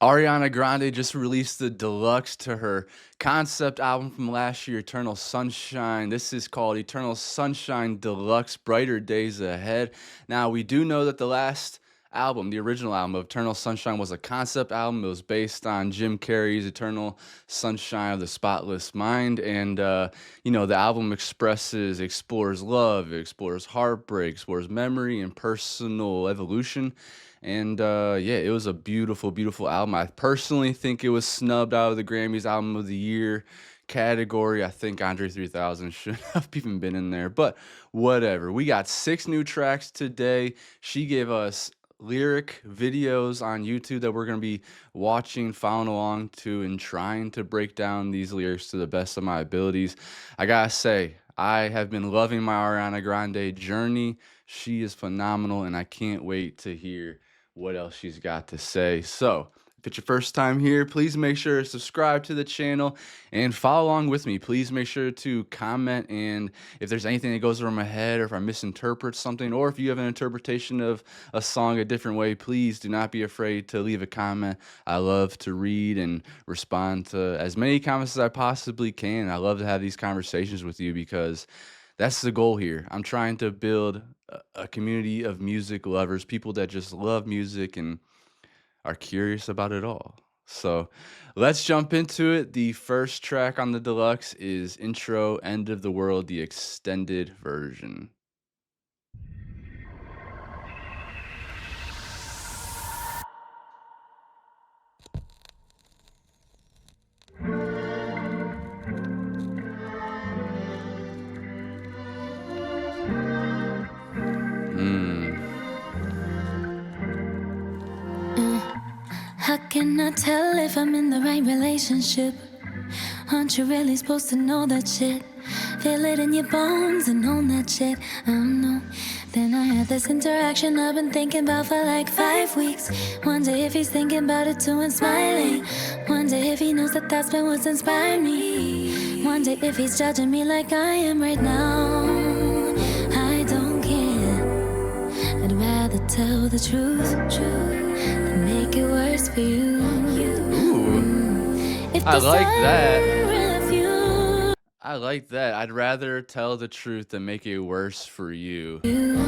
Ariana Grande just released the deluxe to her concept album from last year, Eternal Sunshine. This is called Eternal Sunshine Deluxe Brighter Days Ahead. Now, we do know that the last album, the original album of Eternal Sunshine, was a concept album. It was based on Jim Carrey's Eternal Sunshine of the Spotless Mind. And, the album explores love, it explores heartbreak, explores memory and personal evolution. And yeah, it was a beautiful, beautiful album. I personally think it was snubbed out of the Grammys Album of the Year category. I think Andre 3000 should have even been in there, but whatever. We got 6 new tracks today. She gave us lyric videos on YouTube that we're going to be watching, following along to, and trying to break down these lyrics to the best of my abilities. I gotta say, I have been loving my Ariana Grande journey. She is phenomenal, and I can't wait to hear what else she's got to say. So, if it's your first time here, please make sure to subscribe to the channel and follow along with me. Please make sure to comment, and if there's anything that goes over my head, or if I misinterpret something, or if you have an interpretation of a song a different way, please do not be afraid to leave a comment. I love to read and respond to as many comments as I possibly can. I love to have these conversations with you because that's the goal here. I'm trying to build a community of music lovers, people that just love music and are curious about it all. So let's jump into it. The first track on the deluxe is Intro End of the World, the extended version. How can I tell if I'm in the right relationship? Aren't you really supposed to know that shit? Feel it in your bones and own that shit. I don't know. Then I had this interaction I've been thinking about for like 5 weeks. Wonder if he's thinking about it too and smiling. Wonder if he knows that that's been what's inspired me. Wonder if he's judging me like I am right now. I don't care. I'd rather tell the truth than make it worse for you. Ooh, I like that. I like that. I'd rather tell the truth than make it worse for you.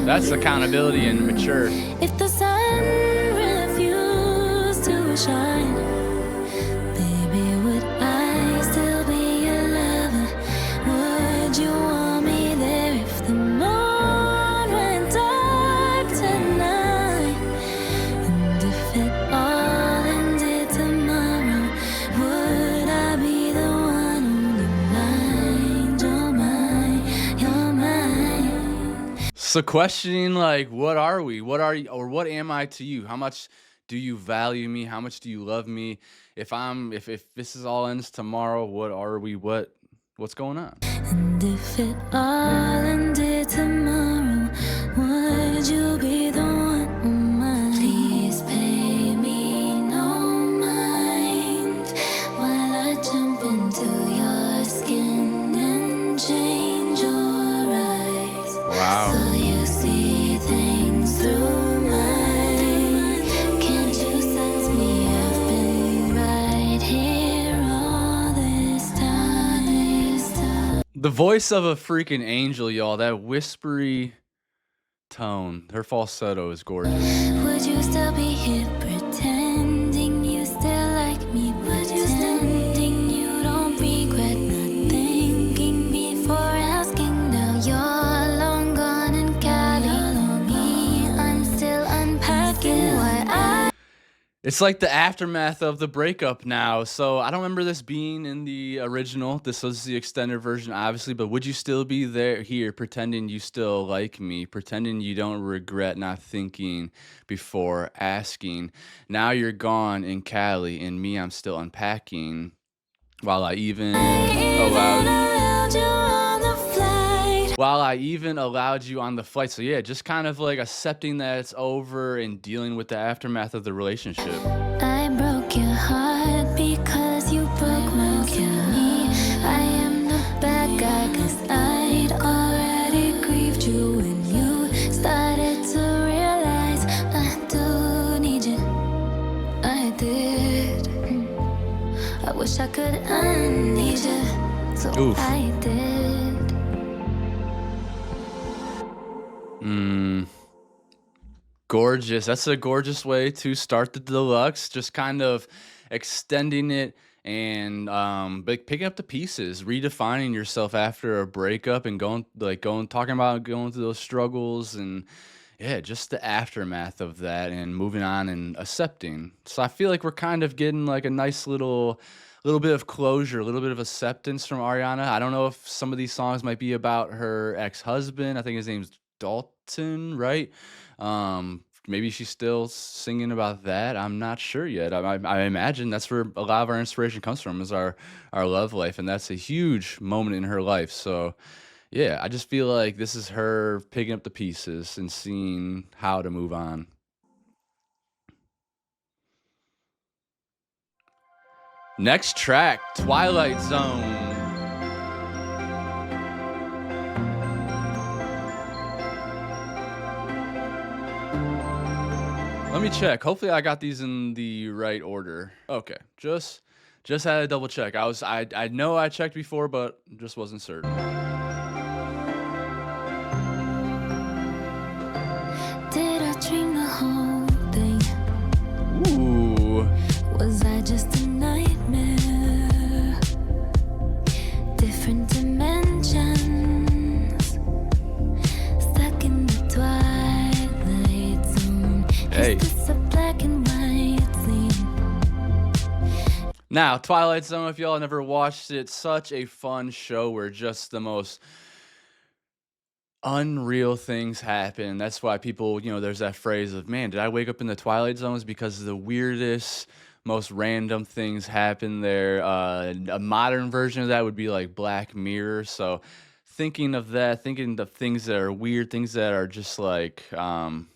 That's accountability and mature. If the sun refused to shine, baby, would I still be your lover? Would you want me there if the moon went dark tonight? And if it all ended tomorrow, would I be the one on your mind? Your mind. So questioning, like, what are we? What are you, or what am I to you? How much do you value me? How much do you love me? If this is all ends tomorrow, what are we? What's going on? And if it all ended tomorrow, would you be the one on mine? Please pay me no mind while I jump into your skin and change your eyes. Wow. So you see things through mine. Can't you sense me? I've been right here all this time. The voice of a freaking angel, y'all. That whispery tone. Her falsetto is gorgeous. Would you still be here pretending you still like me? Pretending you don't regret not thinking before asking? Now you're long gone and calling me. I'm still unpacking why I. It's like the aftermath of the breakup now. So I don't remember this being in the original. This was the extended version, obviously. But would you still be here, pretending you still like me, pretending you don't regret not thinking before asking? Now you're gone in Cali, and me, I'm still unpacking. While I even allowed you on the flight. So yeah, just kind of like accepting that it's over and dealing with the aftermath of the relationship. I broke your heart because you broke mine to me. I am the bad guy 'cause I'd already grieved you when you started to realize I do need you. I did. Wish I could unleash you, so Oof. I did. Gorgeous. That's a gorgeous way to start the deluxe. Just kind of extending it and picking up the pieces, redefining yourself after a breakup and talking about going through those struggles and yeah, just the aftermath of that and moving on and accepting. So I feel like we're kind of getting like a nice little bit of closure, a little bit of acceptance from Ariana. I don't know if some of these songs might be about her ex-husband. I think his name's Dalton, right? Maybe she's still singing about that. I'm not sure yet. I imagine that's where a lot of our inspiration comes from is our love life, and that's a huge moment in her life. So yeah, I just feel like this is her picking up the pieces and seeing how to move on. Next track, Twilight Zone. Let me check. Hopefully I got these in the right order. Okay. Just had to double check. I know I checked before, but just wasn't certain. Did I dream the whole thing? Ooh. Was I just a nightmare? Different dimensions, stuck in the twilight zone. Hey. Is this a black and white scene? Now, Twilight Zone, if y'all never watched it, such a fun show where just the most unreal things happen. That's why people, there's that phrase of, man, did I wake up in the Twilight Zones? Because the weirdest, most random things happen there. A modern version of that would be like Black Mirror. So thinking of that, thinking of things that are weird, things that are just like, kind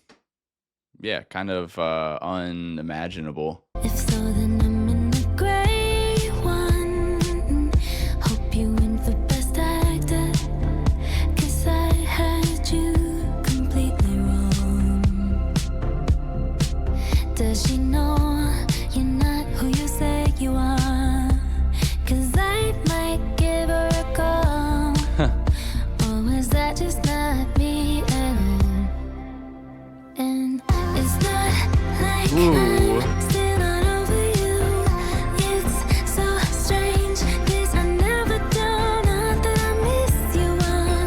of unimaginable. If so, then I'm in the gray one. Hope you went for best actor, 'cause I had you completely wrong. Does she know you're not who you say you are? 'Cause I might give her a call. Or was that just not me at all? And it's not like Ooh. I'm still not over you. It's so strange, 'cause I never do. Not that I miss you, I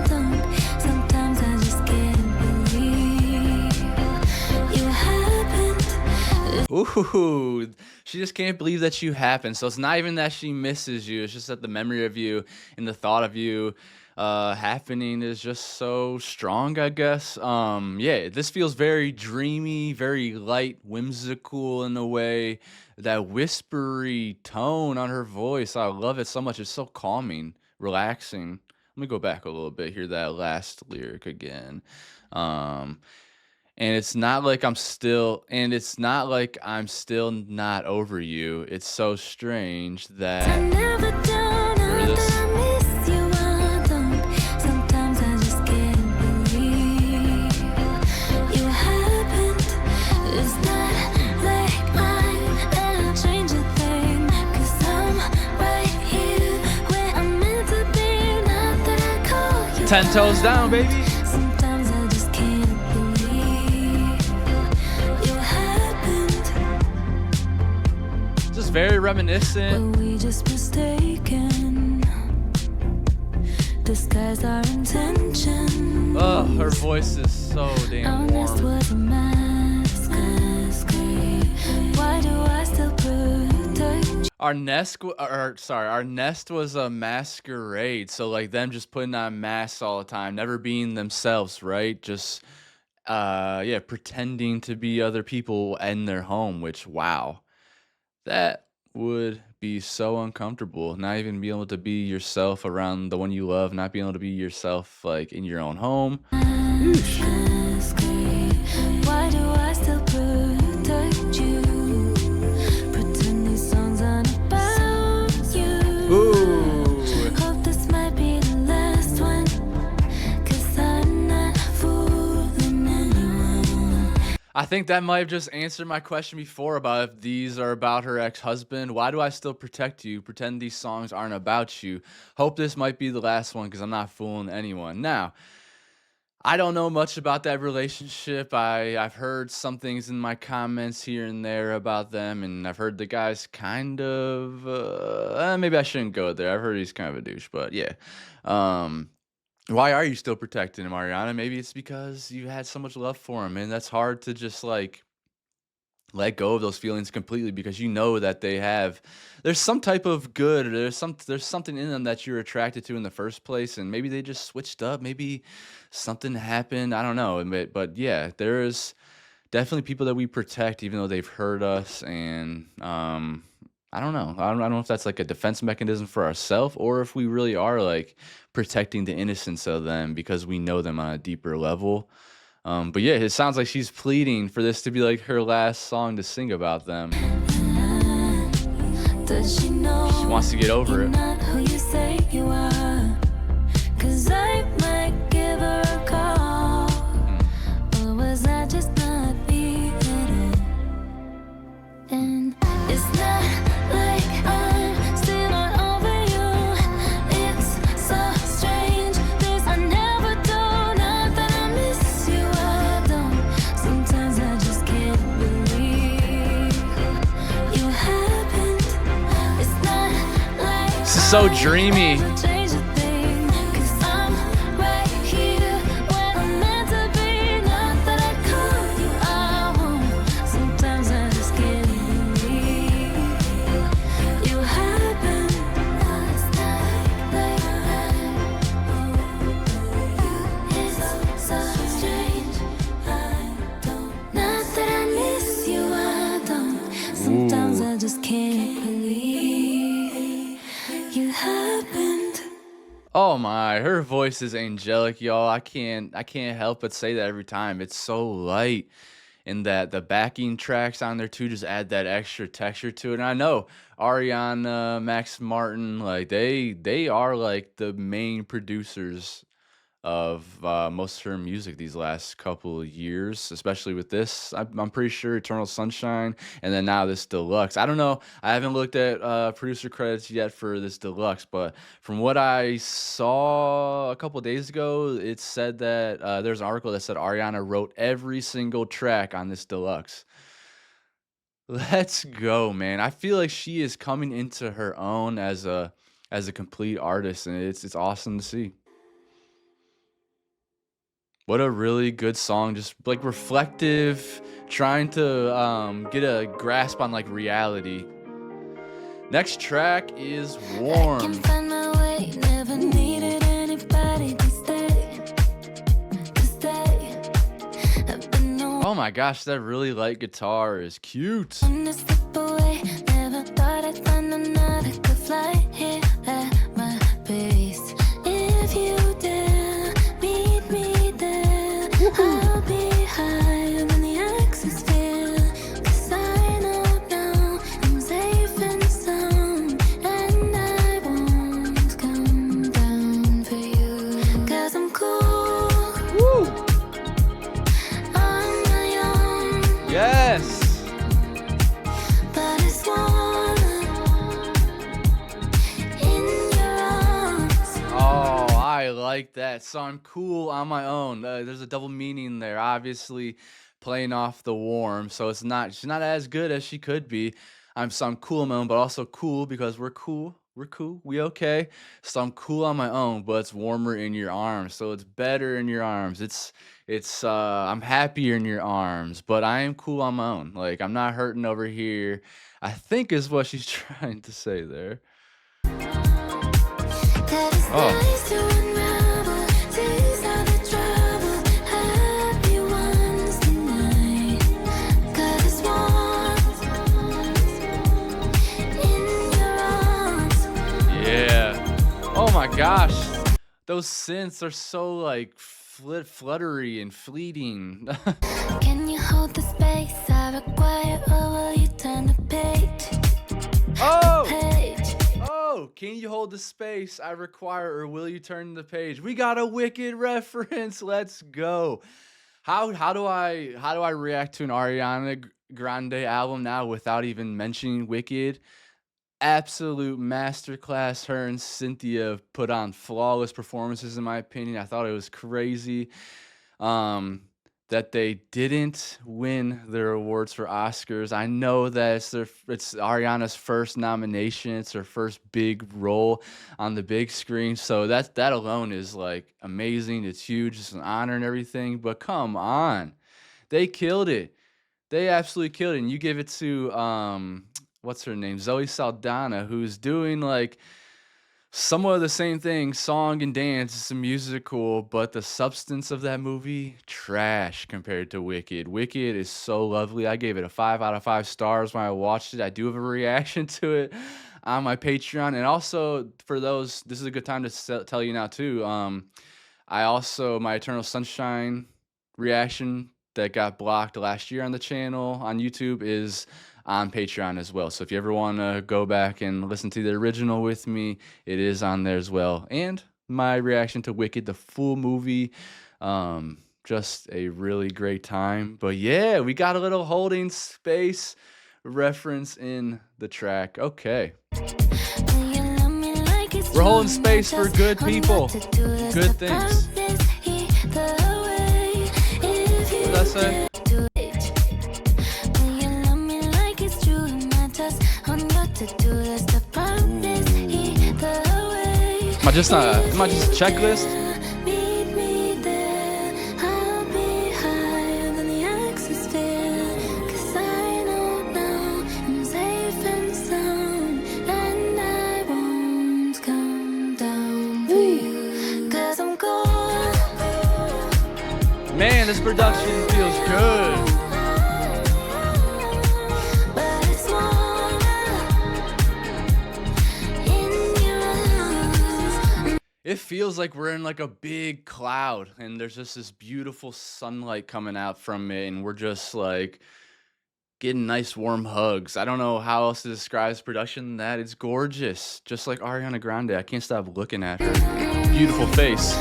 don't. Sometimes I just can't believe you happened. Ooh, she just can't believe that you happened. So it's not even that she misses you. It's just that the memory of you and the thought of you happening is just so strong, I guess. Yeah, this feels very dreamy, very light, whimsical in a way. That whispery tone on her voice, I love it so much. It's so calming, relaxing. Let me go back a little bit, hear that last lyric again. And it's not like I'm still not over you. It's so strange I that never do. Not this. that I miss you, I don't. Sometimes I just can't believe you happened. It's not like I'm gonna change a thing, 'cause I'm right here where I'm meant to be. Not that I call you 10 toes down, baby. Sometimes I just can't believe you happened. Just very reminiscent. Were we just mistaken? Disguise our intention. Oh, her voice is so damn Our nest warm. was a masquerade. Why do I still protect you? Our nest was a masquerade. So like them just putting on masks all the time, never being themselves, right? Just pretending to be other people in their home, which wow. That would be so uncomfortable. Not even being able to be yourself around the one you love, not being able to be yourself like in your own home. Masquerade. Why do I still protect you? Pretend these songs aren't about you. Ooh. Hope this might be the last one, 'cause I'm not fooling anyone. I think that might have just answered my question before about if these are about her ex-husband. Why do I still protect you? Pretend these songs aren't about you. Hope this might be the last one because I'm not fooling anyone. Now, I don't know much about that relationship. I've heard some things in my comments here and there about them, and I've heard the guy's kind of maybe I shouldn't go there. I've heard he's kind of a douche, but yeah. Um, why are you still protecting him, Ariana? Maybe it's because you had so much love for him, and that's hard to just like let go of those feelings completely because you know that there's some type of good, or there's something in them that you're attracted to in the first place, and maybe they just switched up, maybe something happened, I don't know, but yeah, there's definitely people that we protect even though they've hurt us, and I don't know. I don't know if that's like a defense mechanism for ourselves or if we really are like protecting the innocence of them because we know them on a deeper level. But yeah, it sounds like she's pleading for this to be like her last song to sing about them. Does she She know wants to get over you're it. not who you say you are? 'Cause I might give her a call. Or was I just not feeling it? And it's not like I'm still not over you. It's so strange. This I never do. Not that I miss you, I don't. Sometimes I just can't believe you happened. It's not like This is so dreamy. I'll change a thing. 'Cause I'm right here where I'm meant to be. Not that I call you, I won't. Sometimes I just can't believe you happened. It's not like it's so strange. I don't. Not that I miss you, I don't. Sometimes I just can't believe you happened. Oh my, her voice is angelic, y'all. I can't help but say that every time. It's so light. And that the backing tracks on there too just add that extra texture to it. And I know Ariana, Max Martin, like they are like the main producers of most of her music these last couple of years, especially with this. I'm pretty sure Eternal Sunshine, and then now this deluxe. I don't know. I haven't looked at producer credits yet for this deluxe, but from what I saw a couple days ago, it said that there's an article that said Ariana wrote every single track on this deluxe. Let's go, man. I feel like she is coming into her own as a complete artist, and it's awesome to see. What a really good song, just like reflective, trying to get a grasp on like reality. Next track is I Warm. can find my way, never needed anybody to stay. I've been no Oh my gosh, that really light guitar is cute. one to slip away. Never thought I'd find another could fly here at my base. If you dare meet me there, I'll be higher than the axosphere. 'Cause I know now I'm safe and sound, and I won't come down for you. 'Cause I'm cool Woo! on my own, Yes. but it's warm in your arms. Oh, I like that. So I'm cool on my own. There's a double meaning there. Obviously, playing off the warm, so she's not as good as she could be. I'm cool on my own, but also cool because we're cool. We're cool. We okay. So I'm cool on my own, but it's warmer in your arms. So it's better in your arms. It's I'm happier in your arms, but I am cool on my own. Like I'm not hurting over here. I think is what she's trying to say there. That it's Oh. nice to unravel. These are the troubled, happy ones tonight. 'Cause it's warm in your arms. Yeah. Oh my gosh. Those synths are so like fluttery and fleeting. Can you hold the space I require, or will you turn the page? Oh! Page. Oh, can you hold the space I require or will you turn the page? We got a Wicked reference. Let's go. how do I react to an Grande album now without even mentioning Wicked? Absolute masterclass. Her and Cynthia put on flawless performances, in my opinion. I thought it was crazy um, that they didn't win their awards for Oscars. I know that it's Ariana's first nomination. It's her first big role on the big screen. So that alone is like amazing. It's huge. It's an honor and everything. But come on, they killed it. They absolutely killed it, and you give it to, what's her name? Zoe Saldana, who's doing, like, somewhat of the same thing, song and dance, it's a musical, but the substance of that movie, trash compared to Wicked. Wicked is so lovely. I gave it a 5 out of 5 stars when I watched it. I do have a reaction to it on my Patreon, and also for those, this is a good time to tell you now too, I also my Eternal Sunshine reaction that got blocked last year on the channel on YouTube is on Patreon as well. So if you ever want to go back and listen to the original with me, it is on there as well. And my reaction to Wicked, the full movie, just a really great time. But yeah, we got a little holding space reference in the track. Okay. We're holding space for good people, good things. What did I say? Am I just a checklist? Man, this production feels good. It feels like we're in like a big cloud and there's just this beautiful sunlight coming out from it and we're just like getting nice warm hugs. I don't know how else to describe this production than that. It's gorgeous. Just like Ariana Grande. I can't stop looking at her beautiful face.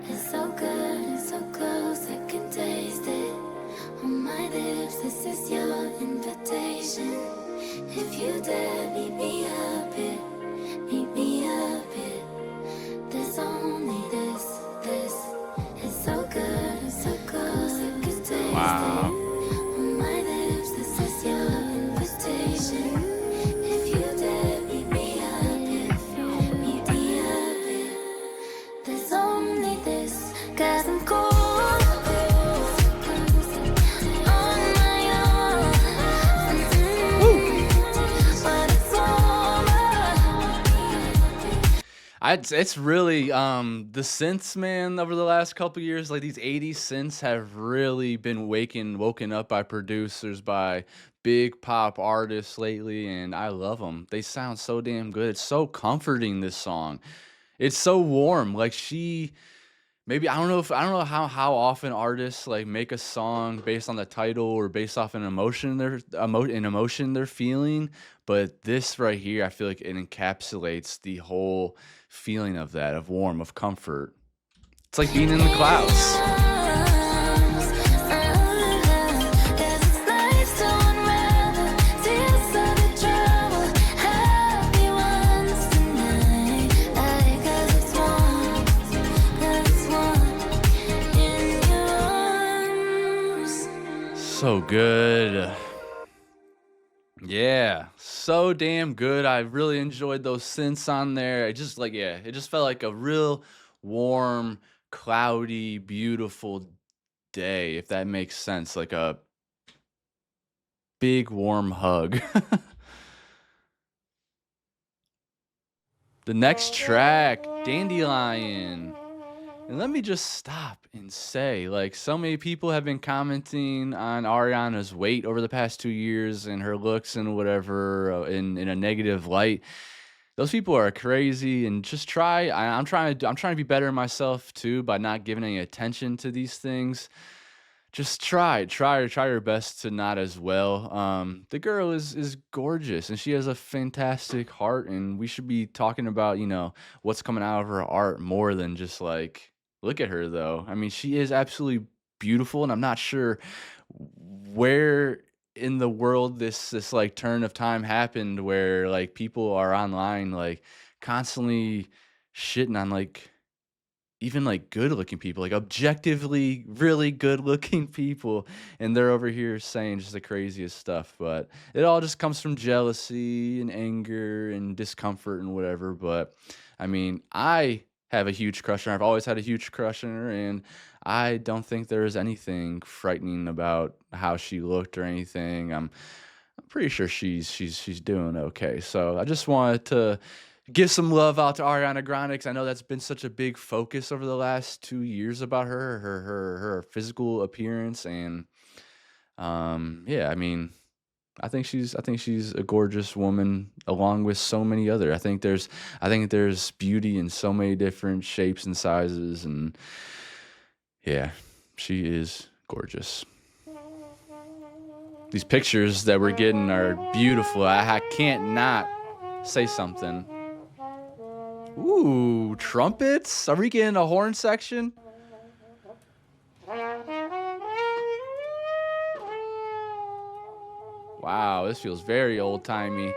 It's so good, it's so close, I can taste it on my lips. This is your invitation. If you dare, meet me up here, meet me up here. There's only this. It's so good, it's so close, I can taste it on my lips. This is your invitation. If you dare, meet me up here. There's only this, 'cause I'm cold on my own. But it's It's really the synths, man, over the last couple years, like these 80s synths have really been woken up by producers, by big pop artists lately, and I love them. They sound so damn good. It's so comforting, this song. It's so warm. Like maybe I don't know how often artists like make a song based on the title or based off an emotion they're feeling, but this right here, I feel like it encapsulates the whole feeling of that, of warm, of comfort. It's like being in the clouds. So good. Yeah, so damn good. I really enjoyed those synths on there. It just like, yeah, it just felt like a real warm, cloudy, beautiful day, if that makes sense. Like a big warm hug. The next track, Dandelion. And let me just stop and say, like, so many people have been commenting on Ariana's weight over the past 2 years and her looks and whatever in a negative light. Those people are crazy, and just I'm trying to be better myself too by not giving any attention to these things. Just try your best to not as well. The girl is gorgeous, and she has a fantastic heart, and we should be talking about, what's coming out of her art more than just like, look at her though. I mean, she is absolutely beautiful, and I'm not sure where in the world this like turn of time happened where like people are online like constantly shitting on like even, like, good-looking people, like, objectively really good-looking people, and they're over here saying just the craziest stuff, but it all just comes from jealousy and anger and discomfort and whatever, but, I mean, I have a huge crush on her, I've always had a huge crush on her, and I don't think there is anything frightening about how she looked or anything. I'm pretty sure she's doing okay. So I just wanted to give some love out to Ariana Grande because I know that's been such a big focus over the last 2 years about her physical appearance, and yeah, I mean, I think she's a gorgeous woman along with so many other. I think there's beauty in so many different shapes and sizes, and yeah, she is gorgeous. These pictures that we're getting are beautiful. I can't not say something. Ooh, trumpets? Are we getting a horn section? Wow, this feels very old-timey.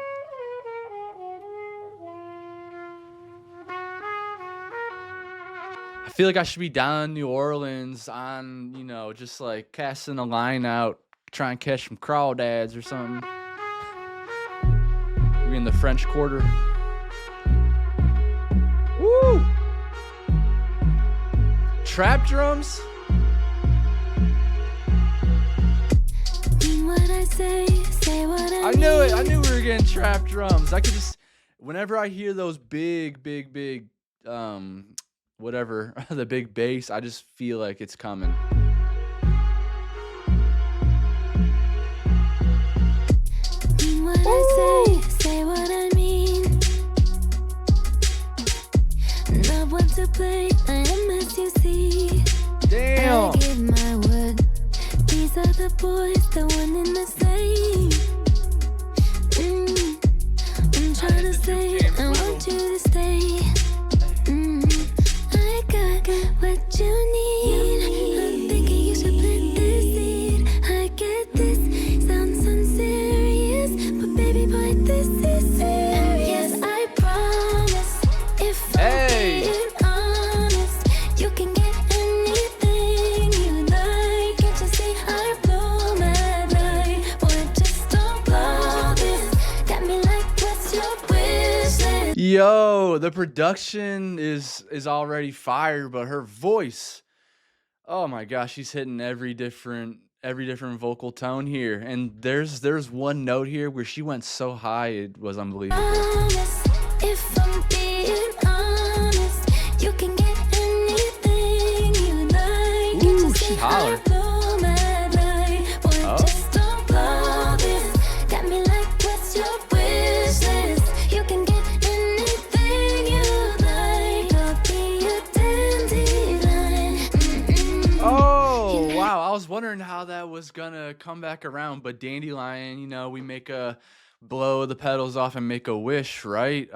I feel like I should be down in New Orleans on, just like casting a line out, try and catch some crawdads or something. We in the French Quarter. Woo! Trap drums? Mean what I say what I I knew it. I knew we were getting trap drums. I could just, whenever I hear those big, whatever, the big bass, I just feel like it's coming. mean what I say what I mean. Not one to play, I am as you see. Damn. I give my word. These are the boys, the one in the same. I'm trying to say, I want you to stay. I got what you need. I'm thinking you should plant this seed. I get this, sounds unserious, but baby boy, this is serious. And yes, I promise, if Hey. I'm being honest, you can get anything you like. Can't you see I blow my mind? Boy, just don't blow this. Got me like, what's your wish list? Yo, the production is already fire, but her voice, oh my gosh, she's hitting every different vocal tone here. And there's one note here where she went so high, it was unbelievable. Promise, if I'm being honest, you can get anything you like. Can't Ooh, you she see holler. I blow my mind? Boy, Oh. just don't blow this. Got me like, what's your wish list? You can get anything you like. I'll be a dandelion. Oh, wow. I was wondering how that was gonna come back around, but Dandelion, we make a blow the petals off and make a wish, right?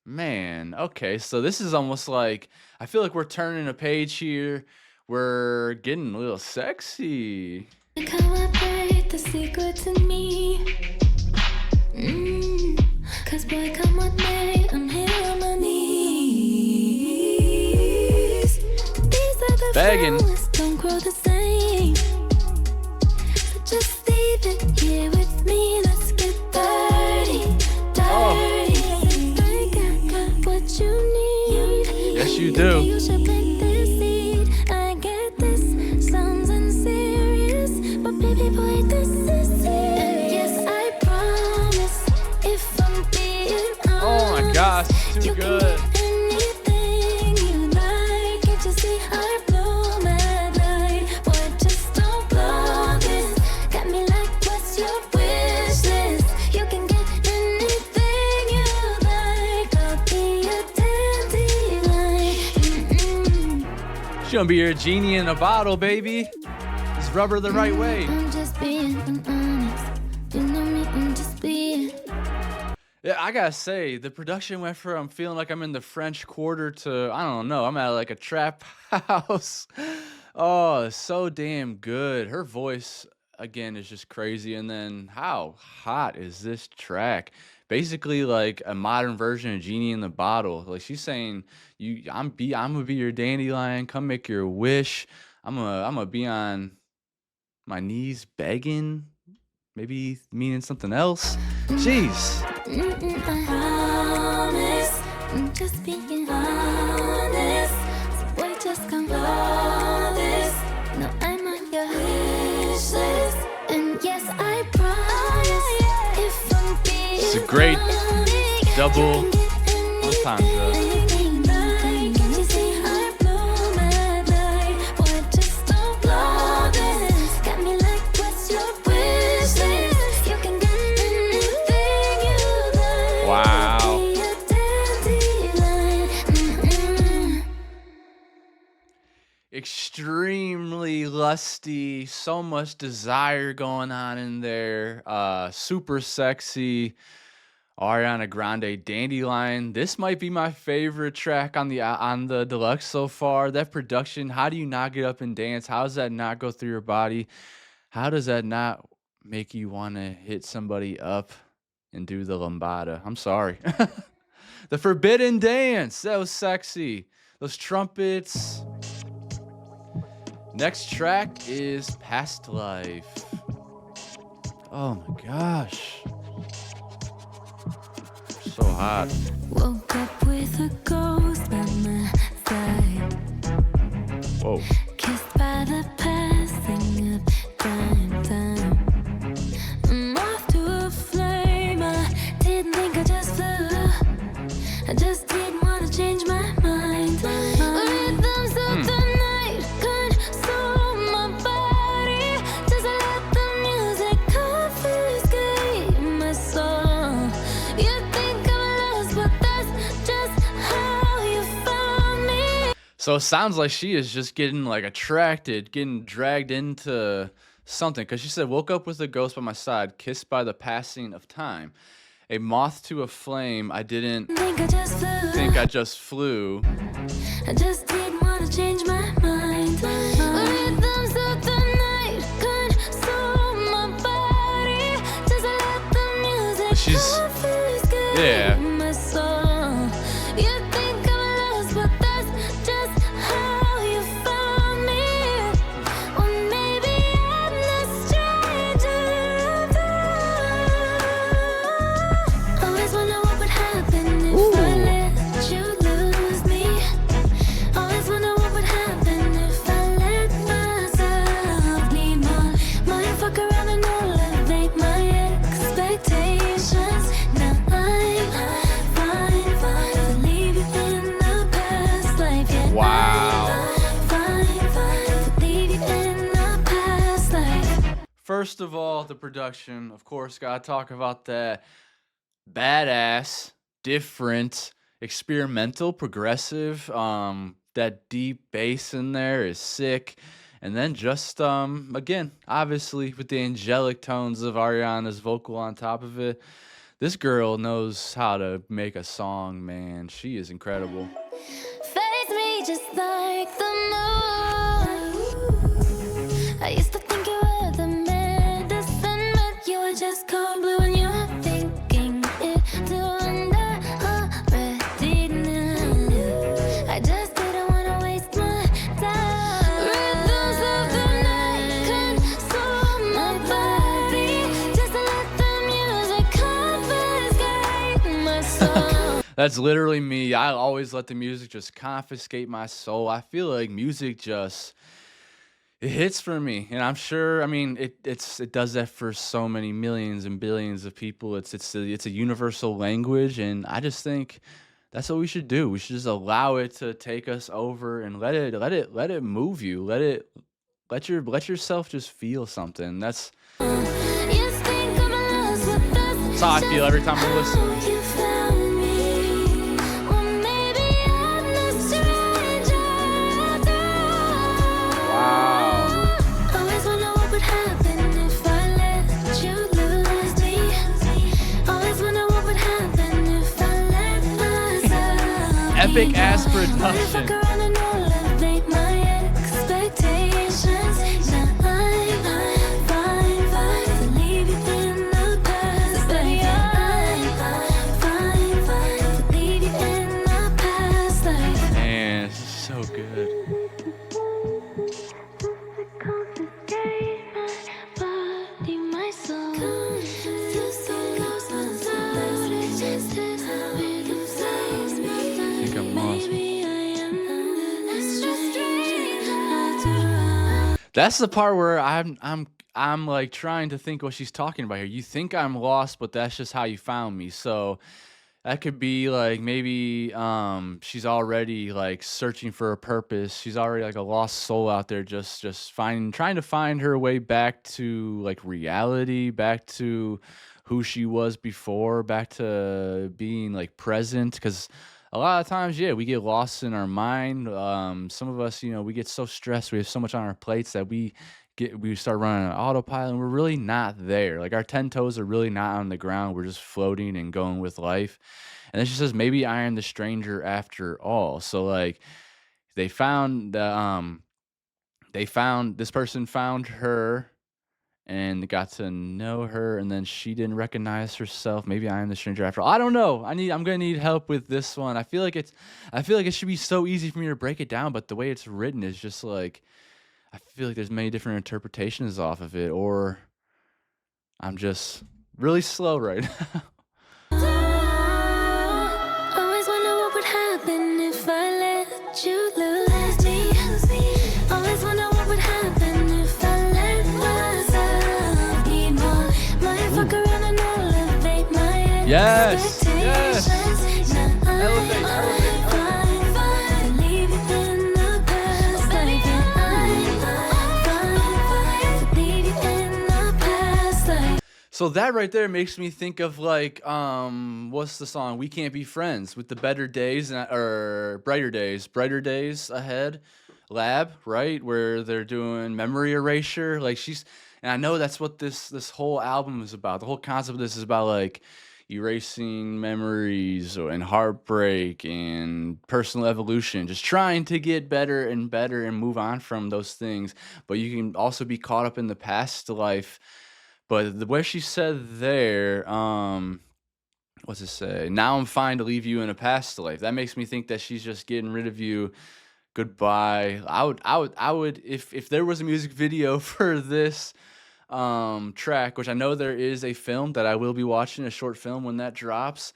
Man, okay. So this is almost like I feel like we're turning a page here. We're getting a little sexy. Look how I break the secret to me. Cause boy, come with me, I'm here on my knees. These are the Begging. flowers, don't grow the same. So just leave it here with me, let's get dirty, dirty. I got what you need. Yes, you do. You should plant this seed. I get this, sounds unserious, but baby boy, this is serious. And yes, I promise, if I'm being honest, Oh my gosh, it's too you can good. get anything you like. Can't you see I blow my mind? Boy, just don't blow this. Got me like, what's your wish list? You can get anything you like. gonna be your genie in a bottle, baby. Just rub her the right way. I'm just being honest. You know me, I'm just being. Yeah, I gotta say, the production went from feeling like I'm in the French Quarter to, I don't know, I'm at like a trap house. Oh, it's so damn good. Her voice, again, is just crazy. And then, how hot is this track? Basically, like a modern version of Genie in the Bottle. Like she's saying, I'm gonna be your dandelion. Come make your wish. I'm gonna be on my knees begging, maybe meaning something else. Jeez. I promise, I'm just being honest. So boy, just come flawless. No, I'm on your wish list. And yes, I promise, if I'm being It's a great honest, double you can get entendre. anything right. Can't you see I bloom at night? Boy, just don't blow this. Got me like, what's your wish list? You can get anything you like. Wow. Be a dandelion. Extremely lusty, so much desire going on in there. Super sexy. Ariana Grande, Dandelion. This might be my favorite track on the deluxe so far. That production, how do you not get up and dance? How does that not go through your body? How does that not make you want to hit somebody up and do the lambada? I'm sorry. The forbidden dance. That was sexy. Those trumpets. Next track is Past Life. Oh my gosh. So hot. Woke up with a ghost by my side. Whoa. Kissed by the passing of time. I'm off to a flame. I didn't think I just flew. I just didn't want to change my mind. Rhythms of the night console my body. Just let the music confiscate my soul. You think I'm lost, but that's just how you found me. So it sounds like she is just getting like attracted, getting dragged into something. Because she said, woke up with a ghost by my side, kissed by the passing of time. A moth to a flame, I didn't Think I just flew. think I just flew. I just didn't want to change my mind. Rhythms of the night console my body. Just let the music She's- confiscate yeah. my soul. You think I'm lost, but that's just how you found me. Or maybe I'm the stranger. Always wonder what would happen if I let you lose me. Always wonder what would happen if I let myself need more. Might fuck around and elevate my expectations. Now I'm fine to leave you in the past life. Yeah, Wow. I'm fine to leave you in the past life. First of all, the production, of course, gotta talk about that badass, different, experimental, progressive. That deep bass in there is sick. And then just again, obviously with the angelic tones of Ariana's vocal on top of it. This girl knows how to make a song, man. She is incredible. Face me just like the moon. I used to think you were the medicine, but you were just cold blue and you were thinking it too. And I already knew. I just didn't want to waste my time. Rhythms of the night console my body. Just let the music confiscate my soul. That's literally me. I always let the music just confiscate my soul. I feel like music just it hits for me, and I'm sure. I mean, it does that for so many millions and billions of people. It's a universal language, and I just think that's what we should do. We should just allow it to take us over and let it move you. Let yourself just feel something. That's You think I'm lost, but that's how I feel every time I listen. how you found me. Or maybe I'm the stranger. Epic ass Might production. fuck around and elevate my expectations. Now I'm fine to leave you in the past, baby. I'm fine to leave you in the past, like. Man, this is so good. I think I'm lost. That's the part where I'm like trying to think what she's talking about here. You think I'm lost, but that's just how you found me. So that could be like maybe she's already like searching for a purpose. She's already like a lost soul out there just trying to find her way back to like reality, back to who she was before, back to being like present cuz a lot of times, yeah, we get lost in our mind. Some of us, we get so stressed. We have so much on our plates that we start running on autopilot, and we're really not there. Like our 10 toes are really not on the ground. We're just floating and going with life. And then she says, maybe I am the stranger after all. So like they found the this person found her and got to know her, and then she didn't recognize herself. Maybe I am the stranger after all. I don't know. I'm gonna need help with this one. I feel like it should be so easy for me to break it down, but the way it's written is just like I feel like there's many different interpretations off of it, or I'm just really slow right now. Always wonder what would happen if I let you lose me. Always wonder what would happen if I let myself be more. Might fuck around and elevate my Yes, yes. expectations. Now Elevate, elevate. I'm fine to leave you in the past, baby. I'm fine to leave you in the past, like. So that right there makes me think of like what's the song We Can't Be Friends with the better days or brighter days ahead lab, right? Where they're doing memory erasure. Like and I know that's what this whole album is about. The whole concept of this is about like erasing memories and heartbreak and personal evolution, just trying to get better and better and move on from those things. But you can also be caught up in the past life. But the way she said there, what's it say? Now I'm fine to leave you in a past life. That makes me think that she's just getting rid of you. Goodbye. I would, if there was a music video for this track, which I know there is a film that I will be watching, a short film when that drops.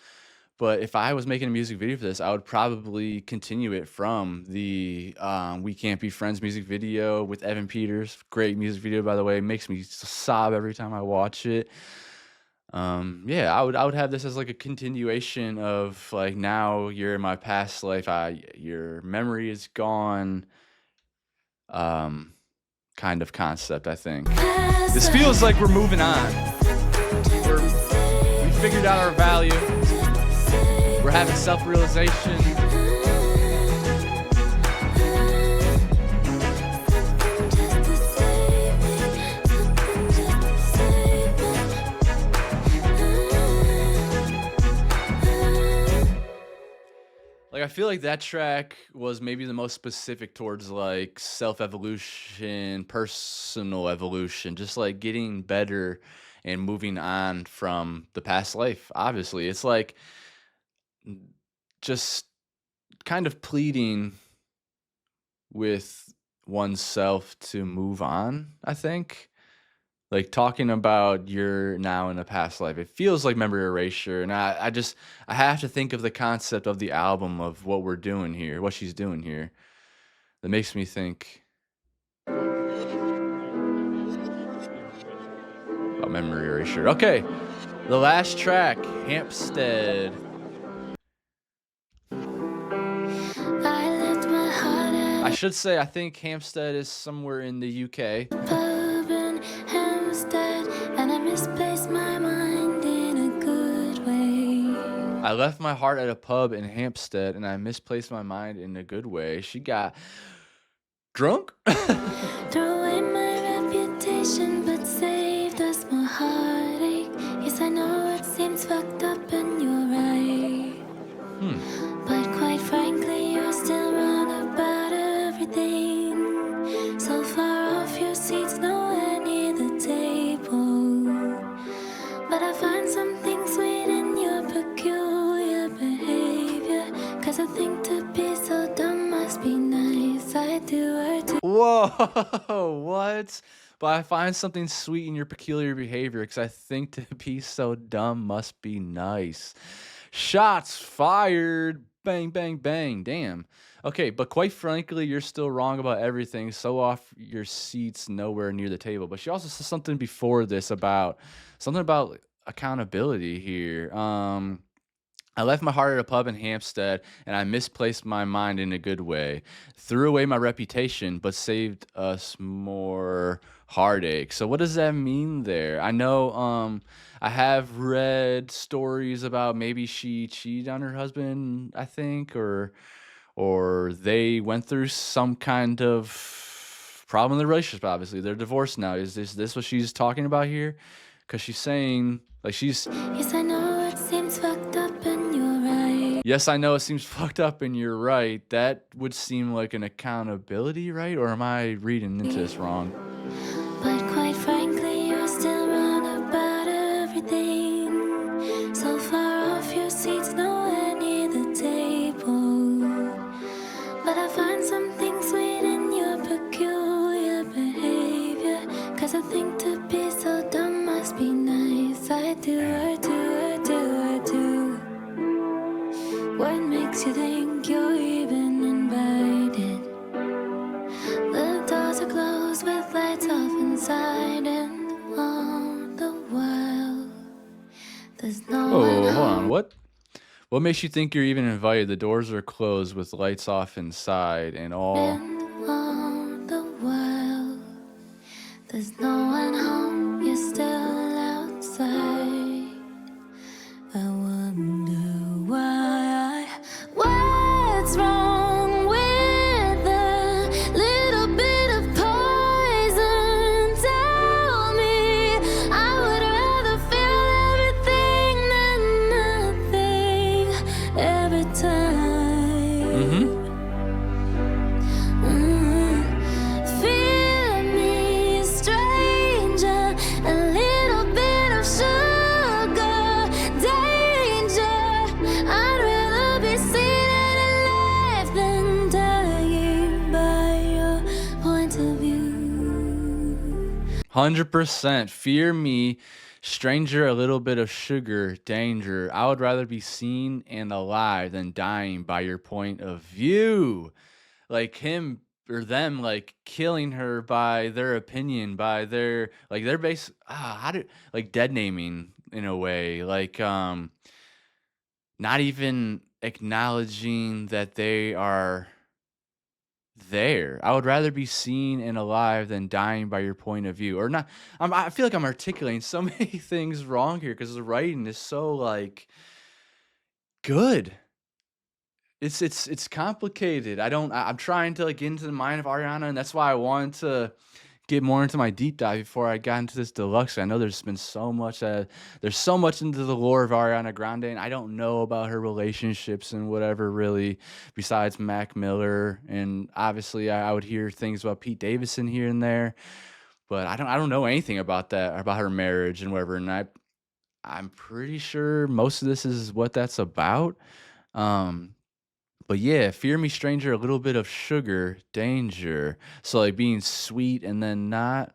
But if I was making a music video for this, I would probably continue it from the We Can't Be Friends music video with Evan Peters. Great music video, by the way. Makes me sob every time I watch it. Yeah, I would have this as like a continuation of like now you're in my past life. Your memory is gone. Kind of concept, I think. This feels like we're moving on. We figured out our value. We're having self-realization. Like I feel like that track was maybe the most specific towards like self-evolution, personal evolution, just like getting better and moving on from the past life. Obviously, it's like just kind of pleading with oneself to move on, I think. Like talking about you're now in a past life. It feels like memory erasure. And I have to think of the concept of the album of what we're doing here, what she's doing here. That makes me think about memory erasure. Okay. The last track, Hampstead. I should say I think Hampstead is somewhere in the UK. Pub in Hampstead, and I misplaced my mind in a good way. I left my heart at a pub in Hampstead, and I misplaced my mind in a good way. She got drunk. Threw away my reputation, but saved us more heartache. Yes, I know it seems fucked up, and you're right. But quite frankly, Whoa, what? But I find something sweet in your peculiar behavior because I think to be so dumb must be nice. Shots fired. Bang, bang, bang. Damn. Okay, but quite frankly, you're still wrong about everything. So off your seats nowhere near the table. But she also said something before this about something about accountability here. I left my heart at a pub in Hampstead and I misplaced my mind in a good way. Threw away my reputation, but saved us more heartache. So what does that mean there? I know I have read stories about maybe she cheated on her husband, I think, or they went through some kind of problem in the relationship, obviously. They're divorced now. Is this what she's talking about here? Cuz she's saying like she's Yes, I know it seems fucked up and you're right. yes, I know it seems fucked up and you're right. That would seem like an accountability, right? Or am I reading into this wrong? But quite frankly, you're still wrong about everything. So far off your seats, nowhere near the table. But I find something sweet in your peculiar behavior. Cause I think to be so dumb must be nice. I do, I do, I do, I do. What makes you think you're even invited? The doors are closed with lights off inside, and all the while there's no one Oh, hold on. home. What makes you think you're even invited? The doors are closed with lights off inside and all. And all the while there's no one home. You're still outside. I wonder why. What's wrong with a little bit of poison? Tell me. I would rather feel everything than nothing every time. Mm-hmm. Feel me, stranger, a little bit of sugar, danger. I'd rather be seen alive than dying by your point of view. 100%. Fear me, stranger, a little bit of sugar, danger. I would rather be seen and alive than dying by your point of view. Like him or them, like killing her by their opinion, by their like their base. How do like dead naming in a way, like not even acknowledging that they are there. I would rather be seen and alive than dying by your point of view. Or not. I feel like I'm articulating so many things wrong here because the writing is so like good. It's complicated. I'm trying to like get into the mind of Ariana, and that's why I wanted to get more into my deep dive before I got into this deluxe. I know there's been so much there's so much into the lore of Ariana Grande, and I don't know about her relationships and whatever really besides Mac Miller. And obviously I would hear things about Pete Davidson here and there, but I don't know anything about that, about her marriage and whatever. And I'm pretty sure most of this is what that's about. Um but yeah, fear me, stranger, a little bit of sugar, danger. So like being sweet and then not.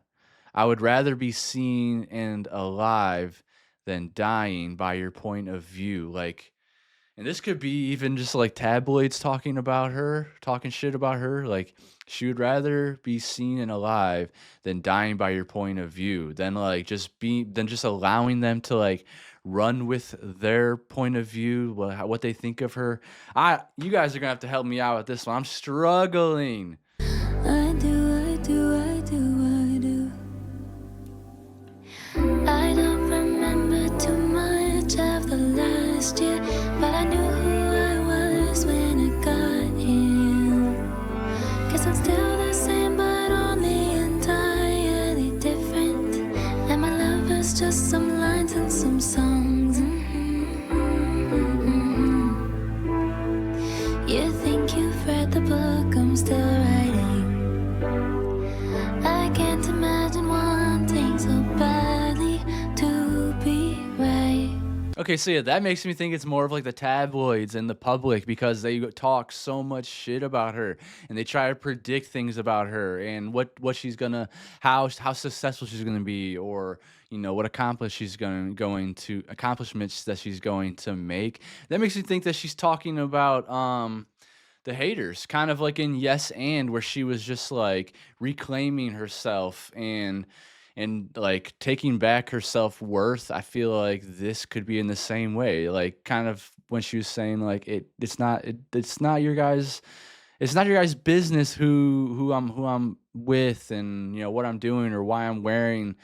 I would rather be seen and alive than dying by your point of view. Like, and this could be even just like tabloids talking about her, talking shit about her. Like, she would rather be seen and alive than dying by your point of view. Than like than just allowing them to like run with their point of view, what they think of her. You guys are gonna have to help me out with this one. I'm struggling. I do, I do, I do, I do. I don't remember too much of the last year, but I knew who I was when I got here. Guess I'm still the same, but only entirely different. And my love is just some lines and some songs. You think you've read the book I'm still writing. I can't imagine wanting so badly to be right. Okay, so yeah, that makes me think it's more of like the tabloids and the public because they talk so much shit about her and they try to predict things about her and what she's gonna how successful she's gonna be or what going to accomplishments that she's going to make. That makes me think that she's talking about the haters, kind of like in Yes and where she was just like reclaiming herself and like taking back her self-worth. I feel like this could be in the same way. Like kind of when she was saying like it's not your guys business who I'm with and what I'm doing or why I'm wearing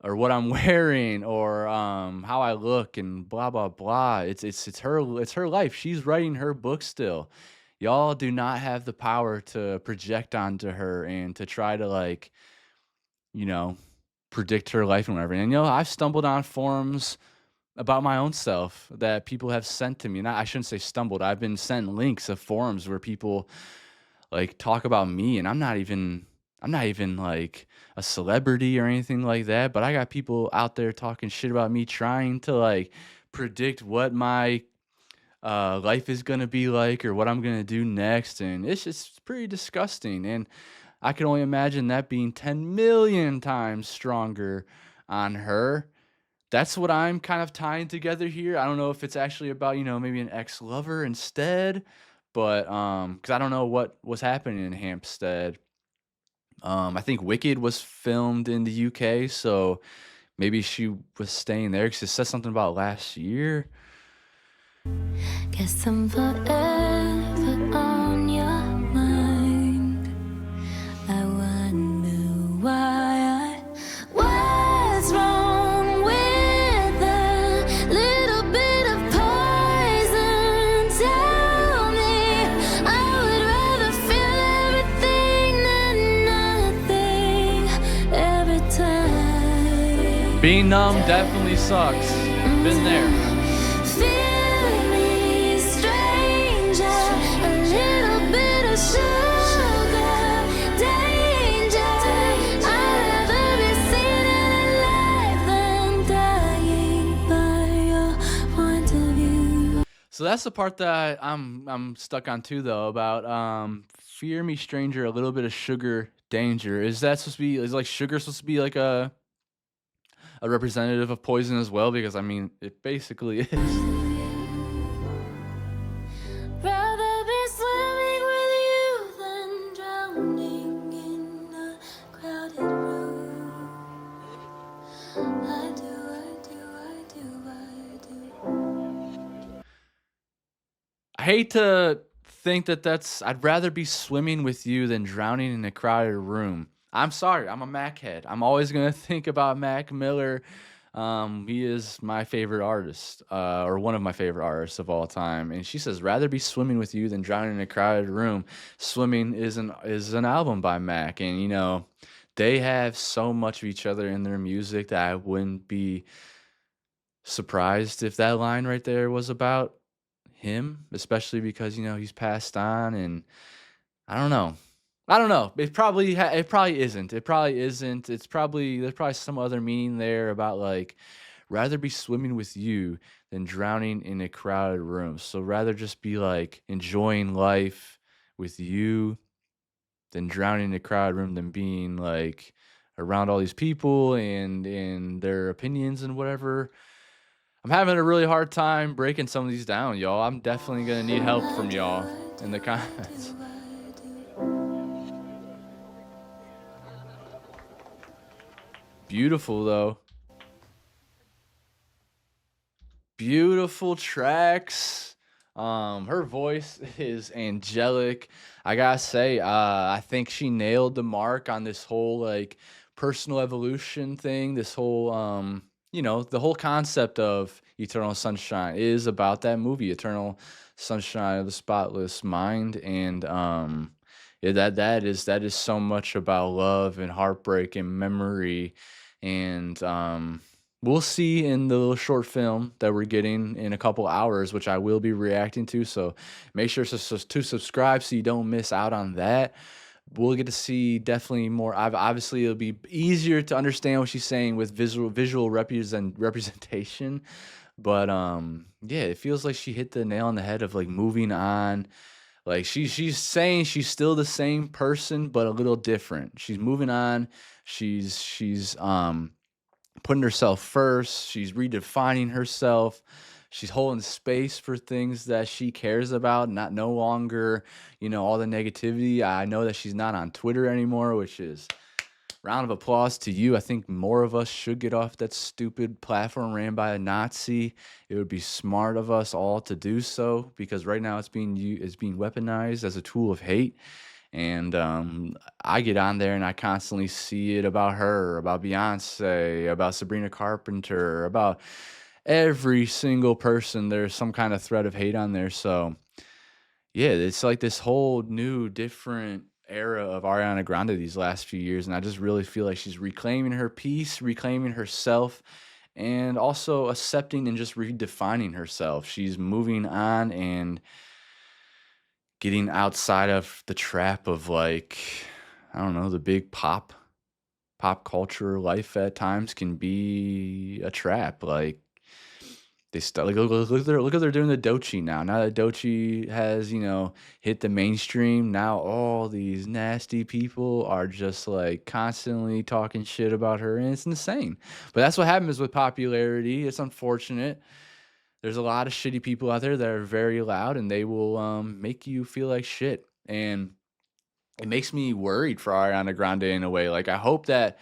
or what I'm wearing or how I look and blah blah blah. It's her life. She's writing her book still. Y'all do not have the power to project onto her and to try to like, you know, predict her life and whatever. And I've stumbled on forums about my own self that people have sent to me. Not I shouldn't say stumbled. I've been sent links of forums where people like talk about me and I'm not even like a celebrity or anything like that, but I got people out there talking shit about me trying to like predict what my life is going to be like or what I'm going to do next and it's just pretty disgusting and I can only imagine that being 10 million times stronger on her. That's what I'm kind of tying together here. I don't know if it's actually about, maybe an ex-lover instead, but cuz I don't know what was happening in Hampstead. I think Wicked was filmed in the UK, so maybe she was staying there cuz it says something about last year. Guess I'm forever on your mind. I wonder why was wrong with a little bit of poison. Tell me, I would rather feel everything than nothing every time. Being numb definitely sucks. Been there. Feel me, stranger, a little bit of sugar, danger. I'd rather be seen and alive than dying by your point of view. So that's the part that I'm stuck on too though about fear me stranger a little bit of sugar danger. Is that supposed to be is like sugar supposed to be like a representative of poison as well because I mean it basically is. Rather be swimming with you than drowning in a crowded room. I do, I do, I do, I do. I hate to think that I'd rather be swimming with you than drowning in a crowded room. I'm sorry, I'm a Mac head. I'm always gonna think about Mac Miller. He is my favorite artist, or one of my favorite artists of all time. And she says, "Rather be swimming with you than drowning in a crowded room." Swimming is an album by Mac, and they have so much of each other in their music that I wouldn't be surprised if that line right there was about him, especially because he's passed on, and I don't know. I don't know. It probably isn't. It probably isn't. There's probably some other meaning there about like rather be swimming with you than drowning in a crowded room. So rather just be like enjoying life with you than drowning in a crowded room than being like around all these people and their opinions and whatever. I'm having a really hard time breaking some of these down, y'all. I'm definitely gonna need help from y'all in the comments. Beautiful though. Beautiful tracks. Her voice is angelic. I gotta say, I think she nailed the mark on this whole like personal evolution thing. This whole, the whole concept of Eternal Sunshine is about that movie, Eternal Sunshine of the Spotless Mind, and yeah, that is so much about love and heartbreak and memory, and we'll see in the little short film that we're getting in a couple hours, which I will be reacting to. So make sure to subscribe so you don't miss out on that. We'll get to see definitely more. Obviously, it'll be easier to understand what she's saying with visual representation. But, yeah, it feels like she hit the nail on the head of, like, moving on. Like, she's saying she's still the same person, but a little different. She's moving on. She's putting herself first. She's redefining herself. She's holding space for things that she cares about, not no longer, all the negativity. I know that she's not on Twitter anymore, which is round of applause to you. I think more of us should get off that stupid platform ran by a Nazi. It would be smart of us all to do so because right now it's being weaponized as a tool of hate. And I get on there and I constantly see it about her, about Beyonce, about Sabrina Carpenter, about every single person. There's some kind of thread of hate on there. So yeah, it's like this whole new, different era of Ariana Grande these last few years, and I just really feel like she's reclaiming her peace, reclaiming herself, and also accepting and just redefining herself. She's moving on and getting outside of the trap of like, I don't know, the big pop culture life at times can be a trap. Like they start like look at they're doing the Doechii now. Now that Doechii has, hit the mainstream, now all these nasty people are just like constantly talking shit about her and it's insane. But that's what happens with popularity. It's unfortunate. There's a lot of shitty people out there that are very loud and they will make you feel like shit. And it makes me worried for Ariana Grande in a way. Like I hope that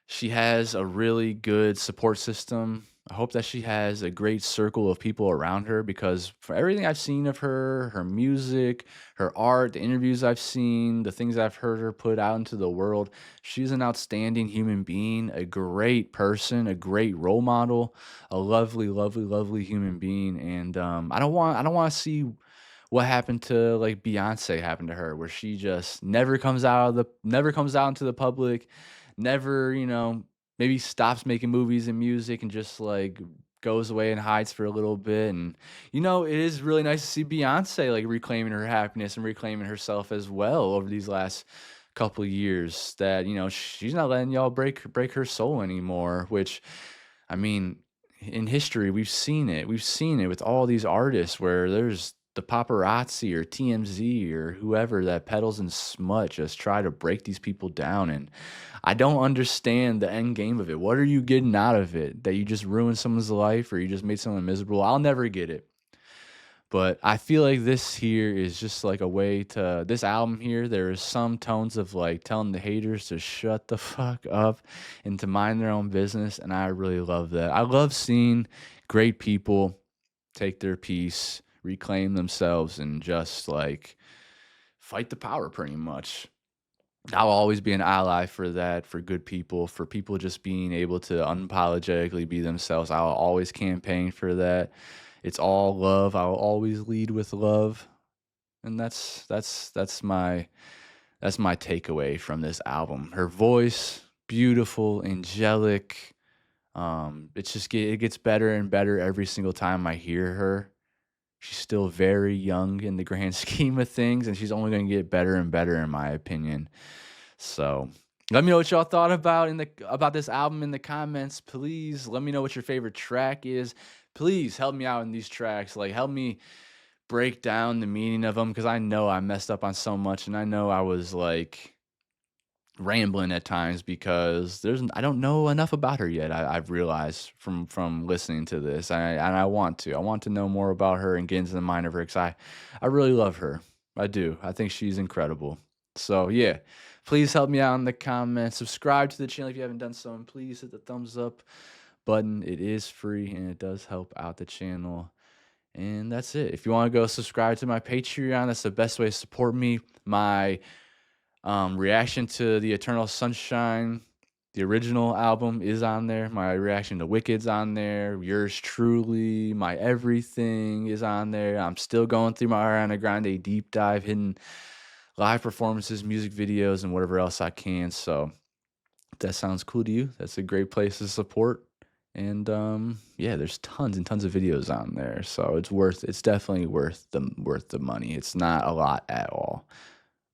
she has a really good support system. I hope that she has a great circle of people around her because for everything I've seen of her, her music, her art, the interviews I've seen, the things I've heard her put out into the world, she's an outstanding human being, a great person, a great role model, a lovely, lovely, lovely human being. And I don't want to see what happened to like Beyonce happened to her, where she just never comes out into the public, never, maybe stops making movies and music and just like goes away and hides for a little bit. And it is really nice to see Beyonce like reclaiming her happiness and reclaiming herself as well over these last couple years. That she's not letting y'all break her soul anymore. Which, I mean, in history we've seen it. We've seen it with all these artists where there's the paparazzi or TMZ or whoever that peddles in smut just try to break these people down. And I don't understand the end game of it. What are you getting out of it? That you just ruined someone's life or you just made someone miserable? I'll never get it. But I feel like this here is just like a way to this album here. There is some tones of like telling the haters to shut the fuck up and to mind their own business. And I really love that. I love seeing great people take their piece, reclaim themselves, and just like fight the power pretty much. I'll always be an ally for that, for good people, for people just being able to unapologetically be themselves. I'll always campaign for that. It's all love. I'll always lead with love. And that's my takeaway from this album. Her voice, beautiful, angelic. It gets better and better every single time I hear her. She's still very young in the grand scheme of things, and she's only going to get better and better, in my opinion. So, let me know what y'all thought about this album in the comments. Please let me know what your favorite track is. Please help me out in these tracks. Like, help me break down the meaning of them because I know I messed up on so much, and I know I was like rambling at times because I don't know enough about her yet. I've realized from listening to this, and I want to know more about her and get into the mind of her because I really love her. I do. I think she's incredible. So yeah, please help me out in the comments. Subscribe to the channel if you haven't done so, and please hit the thumbs up button. It is free and it does help out the channel. And that's it. If you want to go subscribe to my Patreon, that's the best way to support me. My reaction to the Eternal Sunshine, the original album, is on there. My reaction to Wicked's on there. Yours truly, my everything is on there. I'm still going through my Ariana Grande deep dive, hitting live performances, music videos, and whatever else I can. So if that sounds cool to you, that's a great place to support. And yeah, there's tons and tons of videos on there. So it's definitely worth the money. It's not a lot at all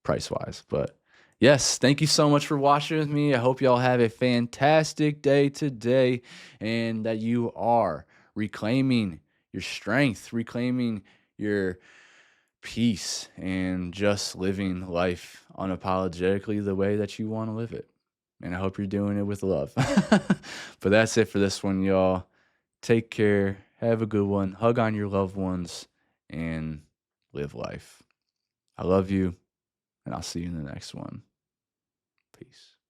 price wise. But yes, thank you so much for watching with me. I hope y'all have a fantastic day today and that you are reclaiming your strength, reclaiming your peace, and just living life unapologetically the way that you want to live it. And I hope you're doing it with love. But that's it for this one, y'all. Take care. Have a good one. Hug on your loved ones and live life. I love you, and I'll see you in the next one. Peace.